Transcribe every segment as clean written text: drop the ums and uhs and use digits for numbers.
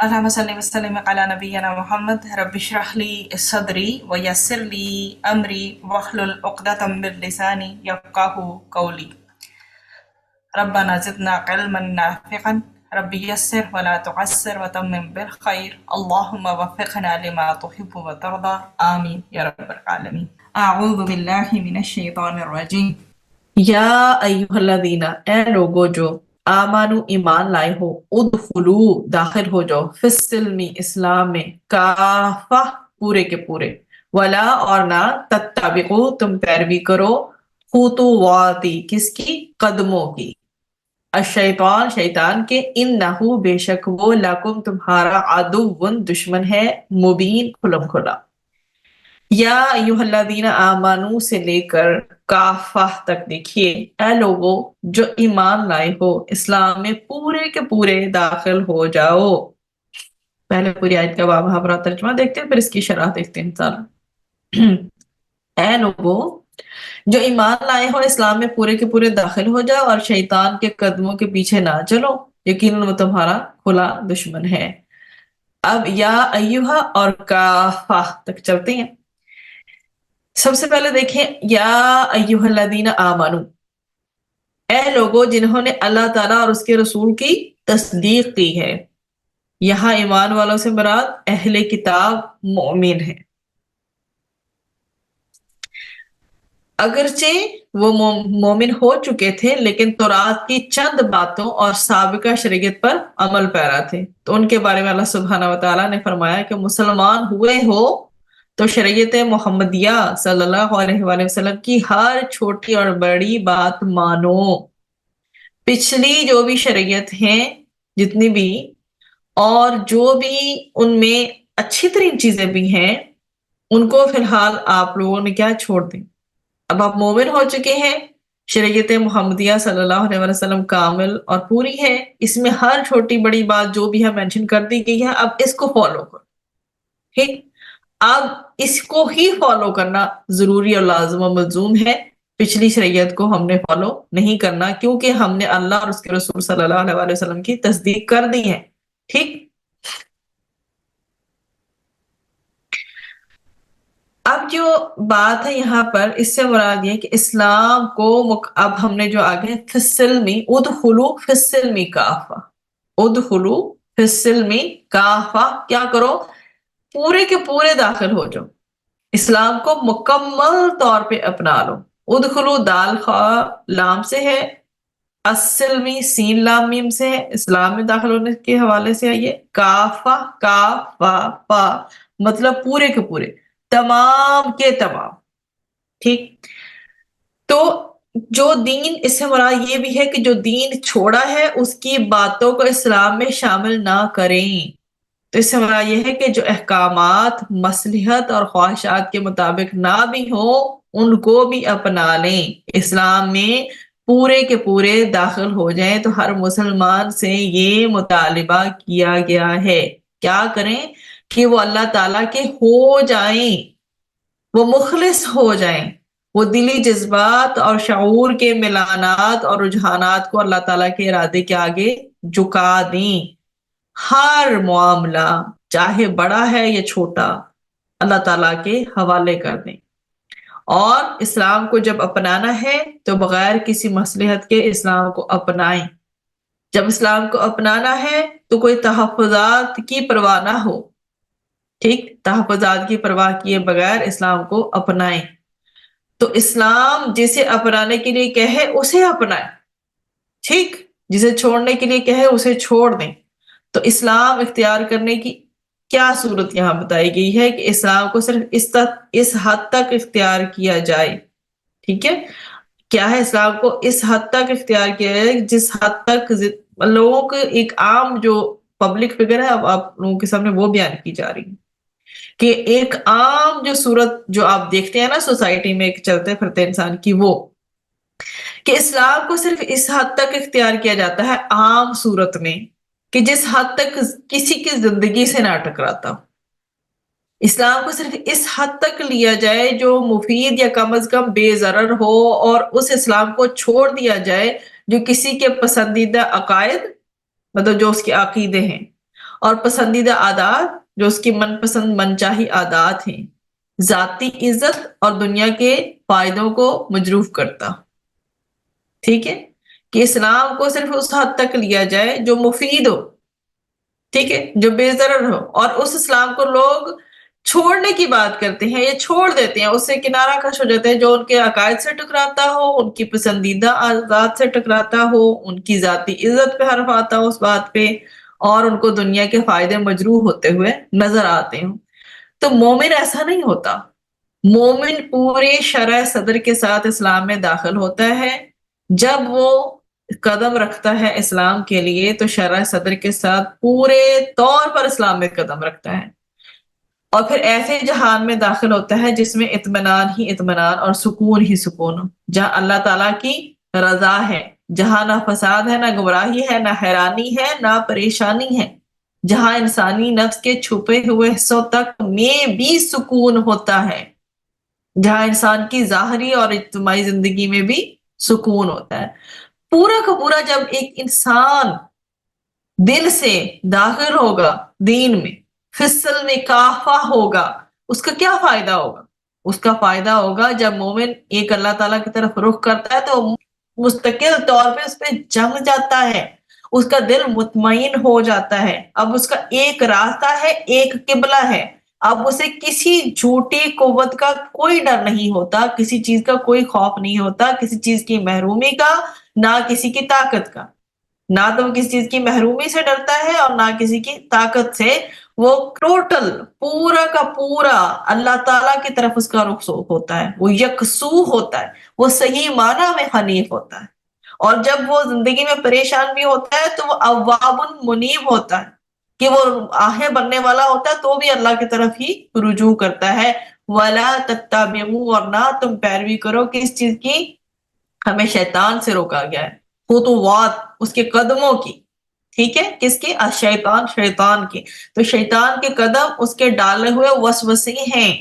اللهم صل وسلم على نبينا محمد رب اشرح لي صدري ويسر لي أمري واحلل عقدة من لساني يفقهوا قولي ربنا زدنا علما نافعا رب يسر ولا تعسر وتمم بالخير اللهم وفقنا لما تحب وترضى آمين يا رب العالمين أعوذ بالله من الشيطان الرجيم یا ایوہ الذین اے لوگو جو آمانو ایمان لائے ہو ادخلو داخل ہو جاؤ فی السلم اسلام میں کافہ پورے کے پورے ولا اور نہ تتبعو تم پیروی کرو خطواتی کس کی قدموں کی الشیطان شیطان کے انہو بے شک وہ لکم تمہارا عدو دشمن ہے مبین کھلم کھلا یا ایوہ الذین آمنو سے لے کر کافہ تک دیکھیے اے لوگو جو ایمان لائے ہو اسلام میں پورے کے پورے داخل ہو جاؤ. پہلے پوری آیت کا وہاں پر ترجمہ دیکھتے ہیں پھر اس کی شرح دیکھتے ہیں انشاءاللہ. اے لوگو جو ایمان لائے ہو اسلام میں پورے کے پورے داخل ہو جاؤ اور شیطان کے قدموں کے پیچھے نہ چلو یقیناً وہ تمہارا کھلا دشمن ہے. اب یا ایوہ اور کافہ تک چلتے ہیں. سب سے پہلے دیکھیں یا ایوہ الذین آمنو اے لوگوں جنہوں نے اللہ تعالیٰ اور اس کے رسول کی تصدیق کی ہے. یہاں ایمان والوں سے مراد اہل کتاب مومن ہے. اگرچہ وہ مومن ہو چکے تھے لیکن تورات کی چند باتوں اور سابقہ شریعت پر عمل پیرا تھے تو ان کے بارے میں اللہ سبحانہ وتعالیٰ نے فرمایا کہ مسلمان ہوئے ہو تو شریعت محمدیہ صلی اللہ علیہ وآلہ وسلم کی ہر چھوٹی اور بڑی بات مانو. پچھلی جو بھی شریعت ہیں جتنی بھی اور جو بھی ان میں اچھی ترین چیزیں بھی ہیں ان کو فی الحال آپ لوگوں نے کیا چھوڑ دیں. اب آپ مومن ہو چکے ہیں شریعت محمدیہ صلی اللہ علیہ وسلم کامل اور پوری ہے. اس میں ہر چھوٹی بڑی بات جو بھی ہے مینشن کر دی گئی ہے اب اس کو فالو کرو. ٹھیک اب اس کو ہی فالو کرنا ضروری اور لازم و ملزوم ہے. پچھلی شریعت کو ہم نے فالو نہیں کرنا کیونکہ ہم نے اللہ اور اس کے رسول صلی اللہ علیہ وآلہ وسلم کی تصدیق کر دی ہے. ٹھیک اب جو بات ہے یہاں پر اس سے مراد یہ کہ اسلام کو اب ہم نے جو آگے فی السلم ادخلو فی السلم کافہ ادخلو فی السلم کافہ کیا کرو پورے کے پورے داخل ہو جاؤ اسلام کو مکمل طور پہ اپنا لو. ادخلو دال خا لام سے ہے السلمی سین لام میم سے ہے اسلام میں داخل ہونے کے حوالے سے ہے یہ کافہ کافہ پا مطلب پورے کے پورے تمام کے تمام. ٹھیک تو جو دین اس سے مراد یہ بھی ہے کہ جو دین چھوڑا ہے اس کی باتوں کو اسلام میں شامل نہ کریں. تو اس سے مراد یہ ہے کہ جو احکامات مصلحت اور خواہشات کے مطابق نہ بھی ہوں ان کو بھی اپنا لیں. اسلام میں پورے کے پورے داخل ہو جائیں تو ہر مسلمان سے یہ مطالبہ کیا گیا ہے کیا کریں کہ وہ اللہ تعالیٰ کے ہو جائیں وہ مخلص ہو جائیں وہ دلی جذبات اور شعور کے ملانات اور رجحانات کو اللہ تعالیٰ کے ارادے کے آگے جھکا دیں. ہر معاملہ چاہے بڑا ہے یا چھوٹا اللہ تعالیٰ کے حوالے کر دیں اور اسلام کو جب اپنانا ہے تو بغیر کسی مصلحت کے اسلام کو اپنائیں. جب اسلام کو اپنانا ہے تو کوئی تحفظات کی پرواہ نہ ہو. ٹھیک تحفظات کی پرواہ کیے بغیر اسلام کو اپنائیں. تو اسلام جسے اپنانے کے لیے کہے اسے اپنائیں. ٹھیک جسے چھوڑنے کے لیے کہے اسے چھوڑ دیں. تو اسلام اختیار کرنے کی کیا صورت یہاں بتائی گئی ہے کہ اسلام کو صرف اس حد تک اختیار کیا جائے. ٹھیک ہے کیا ہے اسلام کو اس حد تک اختیار کیا جائے جس حد تک لوگوں کو ایک عام جو پبلک فگر ہے اب آپ لوگوں کے سامنے وہ بیان کی جا رہی ہے کہ ایک عام جو صورت جو آپ دیکھتے ہیں نا سوسائٹی میں ایک چلتے پھرتے انسان کی وہ کہ اسلام کو صرف اس حد تک اختیار کیا جاتا ہے عام صورت میں کہ جس حد تک کسی کی زندگی سے نہ ٹکراتا. اسلام کو صرف اس حد تک لیا جائے جو مفید یا کم از کم بے ضرر ہو اور اس اسلام کو چھوڑ دیا جائے جو کسی کے پسندیدہ عقائد مطلب جو اس کے عقیدے ہیں اور پسندیدہ عادات جو اس کی من پسند منچاہی عادات ہیں، ذاتی عزت اور دنیا کے فائدوں کو مجروح کرتا. ٹھیک ہے، کہ اسلام کو صرف اس حد تک لیا جائے جو مفید ہو، ٹھیک ہے، جو بے ضرر ہو، اور اس اسلام کو لوگ چھوڑنے کی بات کرتے ہیں یا چھوڑ دیتے ہیں، اس سے کنارہ کش ہو جاتے ہیں جو ان کے عقائد سے ٹکراتا ہو، ان کی پسندیدہ عادات سے ٹکراتا ہو، ان کی ذاتی عزت پہ حرف آتا ہو اس بات پہ، اور ان کو دنیا کے فائدے مجروح ہوتے ہوئے نظر آتے ہوں. تو مومن ایسا نہیں ہوتا. مومن پورے شرح صدر کے ساتھ اسلام میں داخل ہوتا ہے. جب وہ قدم رکھتا ہے اسلام کے لیے تو شرح صدر کے ساتھ پورے طور پر اسلام میں قدم رکھتا ہے، اور پھر ایسے جہان میں داخل ہوتا ہے جس میں اطمینان ہی اطمینان اور سکون ہی سکون ہو، جہاں اللہ تعالیٰ کی رضا ہے، جہاں نہ فساد ہے، نہ گمراہی ہے، نہ حیرانی ہے، نہ پریشانی ہے، جہاں انسانی نفس کے چھپے ہوئے حصوں تک میں بھی سکون ہوتا ہے، جہاں انسان کی ظاہری اور اجتماعی زندگی میں بھی سکون ہوتا ہے. پورا کا پورا جب ایک انسان دل سے داخل ہوگا دین میں، فصل میں کافہ ہوگا، اس کا کیا فائدہ ہوگا؟ اس کا فائدہ ہوگا جب مومن ایک اللہ تعالیٰ کی طرف رخ کرتا ہے تو مستقل طور پہ اس پہ جم جاتا ہے، اس کا دل مطمئن ہو جاتا ہے. اب اس کا ایک راستہ ہے، ایک قبلہ ہے. اب اسے کسی جھوٹی قوت کا کوئی ڈر نہیں ہوتا، کسی چیز کا کوئی خوف نہیں ہوتا، کسی چیز کی محرومی کا، نہ کسی کی طاقت کا. نہ تو وہ کسی چیز کی محرومی سے ڈرتا ہے اور نہ کسی کی طاقت سے. وہ ٹوٹل پورا کا پورا اللہ تعالیٰ کی طرف اس کا رخ ہوتا ہے، وہ یکسو ہوتا ہے، وہ صحیح معنی میں حنیف ہوتا ہے. اور جب وہ زندگی میں پریشان بھی ہوتا ہے تو وہ اواب منیب ہوتا ہے، کہ وہ آہیں بننے والا ہوتا ہے تو بھی اللہ کی طرف ہی رجوع کرتا ہے. وَلَا تَتَّبِعُوا، اور نہ تم پیروی کرو کس چیز کی؟ ہمیں شیطان سے روکا گیا ہے، خطوات اس کے قدموں کی. ٹھیک ہے، کس کی؟ شیطان کی. تو شیطان کے قدم اس کے ڈالے ہوئے وسوسے ہیں.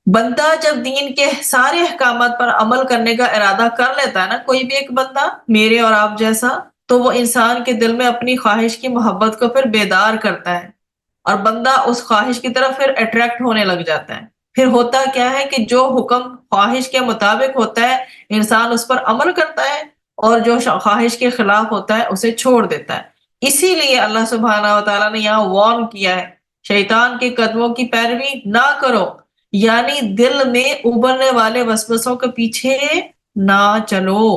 بندہ جب دین کے سارے احکامات پر عمل کرنے کا ارادہ کر لیتا ہے نا، کوئی بھی ایک بندہ میرے اور آپ جیسا، تو وہ انسان کے دل میں اپنی خواہش کی محبت کو پھر بیدار کرتا ہے، اور بندہ اس خواہش کی طرف پھر اٹریکٹ ہونے لگ جاتا ہے. پھر ہوتا کیا ہے کہ جو حکم خواہش کے مطابق ہوتا ہے انسان اس پر عمل کرتا ہے، اور جو خواہش کے خلاف ہوتا ہے اسے چھوڑ دیتا ہے. اسی لیے اللہ سبحانہ و تعالیٰ نے یہاں وارن کیا ہے، شیطان کے قدموں کی پیروی نہ کرو، یعنی دل میں ابھرنے والے وسوسوں کے پیچھے نہ چلو.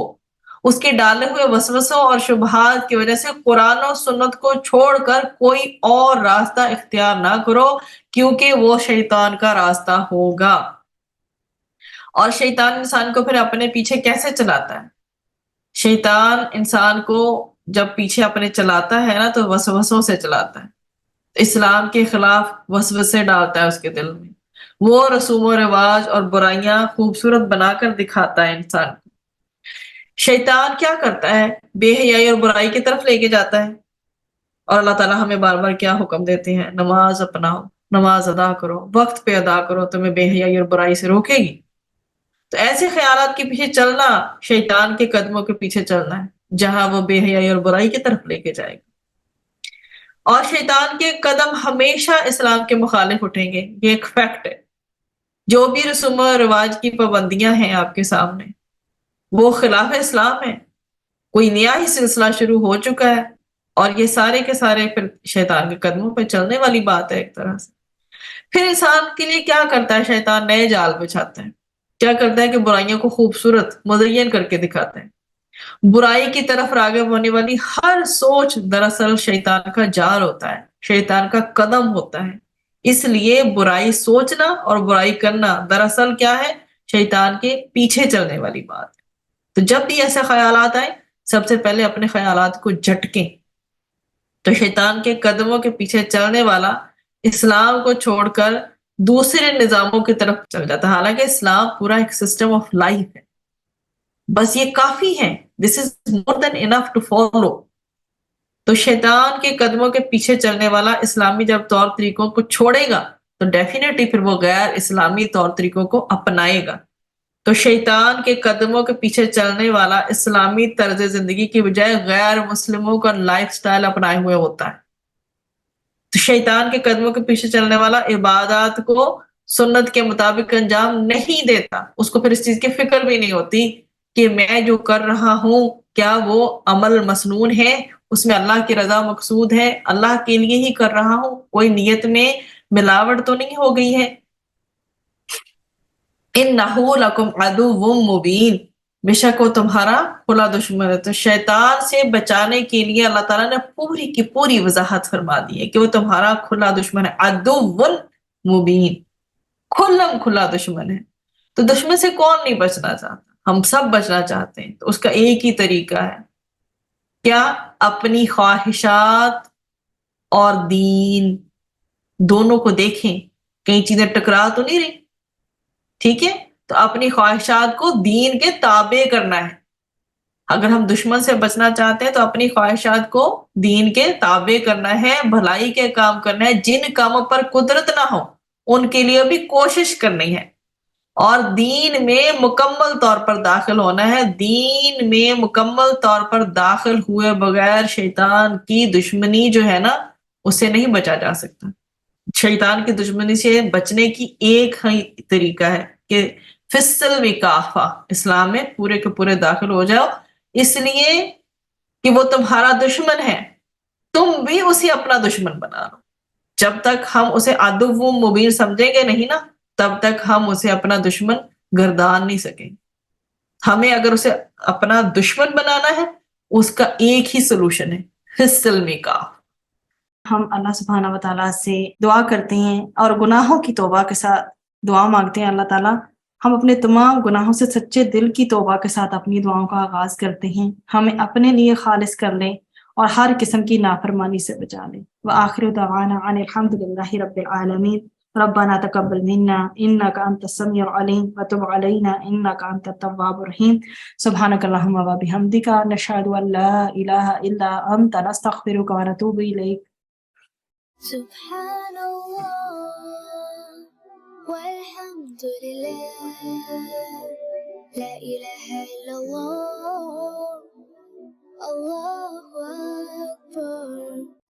اس کے ڈالے ہوئے وسوسوں اور شبہات کی وجہ سے قرآن و سنت کو چھوڑ کر کوئی اور راستہ اختیار نہ کرو، کیونکہ وہ شیطان کا راستہ ہوگا. اور شیطان انسان کو پھر اپنے پیچھے کیسے چلاتا ہے؟ شیطان انسان کو جب پیچھے اپنے چلاتا ہے نا تو وسوسوں سے چلاتا ہے. اسلام کے خلاف وسوسے ڈالتا ہے اس کے دل میں، وہ رسوم و رواج اور برائیاں خوبصورت بنا کر دکھاتا ہے انسان کو. شیطان کیا کرتا ہے؟ بے حیائی اور برائی کی طرف لے کے جاتا ہے. اور اللہ تعالیٰ ہمیں بار بار کیا حکم دیتے ہیں؟ نماز اپناؤ، نماز ادا کرو، وقت پہ ادا کرو، تمہیں بے حیائی اور برائی سے روکے گی. تو ایسے خیالات کے پیچھے چلنا شیطان کے قدموں کے پیچھے چلنا ہے، جہاں وہ بے حیائی اور برائی کی طرف لے کے جائے گا. اور شیطان کے قدم ہمیشہ اسلام کے مخالف اٹھیں گے، یہ ایک فیکٹ ہے. جو بھی رسوم و رواج کی پابندیاں ہیں آپ کے سامنے، وہ خلاف اسلام ہے. کوئی نیا ہی سلسلہ شروع ہو چکا ہے، اور یہ سارے کے سارے پھر شیطان کے قدموں پہ چلنے والی بات ہے ایک طرح سے. پھر انسان کے لیے کیا کرتا ہے شیطان؟ نئے جال بچھاتا ہے. کیا کرتا ہے کہ برائیوں کو خوبصورت مزین کر کے دکھاتا ہے. برائی کی طرف راغب ہونے والی ہر سوچ دراصل شیطان کا جال ہوتا ہے، شیطان کا قدم ہوتا ہے. اس لیے برائی سوچنا اور برائی کرنا دراصل کیا ہے؟ شیطان کے پیچھے چلنے والی بات ہے. تو جب بھی ایسے خیالات آئے سب سے پہلے اپنے خیالات کو جھٹکیں. تو شیطان کے قدموں کے پیچھے چلنے والا اسلام کو چھوڑ کر دوسرے نظاموں کی طرف چل جاتا ہے، حالانکہ اسلام پورا ایک سسٹم آف لائف ہے. بس یہ کافی ہے، دس از مور دین انف ٹو فالو. تو شیطان کے قدموں کے پیچھے چلنے والا اسلامی جب طور طریقوں کو چھوڑے گا تو ڈیفینیٹلی پھر وہ غیر اسلامی طور طریقوں کو اپنائے گا. تو شیطان کے قدموں کے پیچھے چلنے والا اسلامی طرز زندگی کی بجائے غیر مسلموں کا لائف سٹائل اپنائے ہوئے ہوتا ہے. تو شیطان کے قدموں کے پیچھے چلنے والا عبادات کو سنت کے مطابق انجام نہیں دیتا، اس کو پھر اس چیز کی فکر بھی نہیں ہوتی کہ میں جو کر رہا ہوں کیا وہ عمل مسنون ہے، اس میں اللہ کی رضا مقصود ہے، اللہ کے لیے ہی کر رہا ہوں، کوئی نیت میں ملاوٹ تو نہیں ہو گئی ہے۔ اِنَّهُ لَكُمْ عَدُوٌّ مُبِينٌ، بے شک وہ تمہارا کھلا دشمن ہے۔ تو شیطان سے بچانے کے لیے اللہ تعالیٰ نے پوری کی پوری وضاحت فرما دی ہے کہ وہ تمہارا کھلا دشمن ہے، عدو مبین، کھلم کھلا دشمن ہے۔ تو دشمن سے کون نہیں بچنا چاہتا؟ ہم سب بچنا چاہتے ہیں، تو اس کا ایک ہی طریقہ ہے کیا؟ اپنی خواہشات اور دین دونوں کو دیکھیں، کئی چیزیں ٹکرا تو نہیں رہی، ٹھیک ہے؟ تو اپنی خواہشات کو دین کے تابع کرنا ہے۔ اگر ہم دشمن سے بچنا چاہتے ہیں تو اپنی خواہشات کو دین کے تابع کرنا ہے، بھلائی کے کام کرنا ہے، جن کاموں پر قدرت نہ ہو ان کے لیے بھی کوشش کرنی ہے، اور دین میں مکمل طور پر داخل ہونا ہے۔ دین میں مکمل طور پر داخل ہوئے بغیر شیطان کی دشمنی جو ہے نا، اسے نہیں بچا جا سکتا۔ شیطان کی دشمنی سے بچنے کی ایک ہی طریقہ ہے کہ فِالسِّلْمِ کافہ، اسلام میں پورے کے پورے داخل ہو جاؤ، اس لیے کہ وہ تمہارا دشمن ہے، تم بھی اسے اپنا دشمن بنا لو۔ جب تک ہم اسے عدو مبین سمجھیں گے نہیں نا، تب تک ہم اسے اپنا دشمن گردان نہیں سکیں۔ ہمیں اگر اسے اپنا دشمن بنانا ہے، اس کا ایک ہی سلوشن ہے، فِالسِّلْمِ کافہ۔ ہم اللہ سبحانہ و تعالیٰ سے دعا کرتے ہیں اور گناہوں کی توبہ کے ساتھ دعا مانگتے ہیں۔ اللہ تعالیٰ ہم اپنے تمام گناہوں سے سچے دل کی توبہ کے ساتھ اپنی دعاؤں کا آغاز کرتے ہیں، ہمیں اپنے لیے خالص کر لیں اور ہر قسم کی نافرمانی سے بچا لیں۔ وآخر دعوانا ان الحمد للہ رب العالمین۔ ربنا تقبل منا انک انت السمیع العلیم وتب علینا انک انت التواب الرحیم۔ سبحانک اللہم وبحمدک، نشہد ان لا الہ الا انت، نستغفرک ونتوب الیک۔ سبحان الله والحمد لله لا إله إلا الله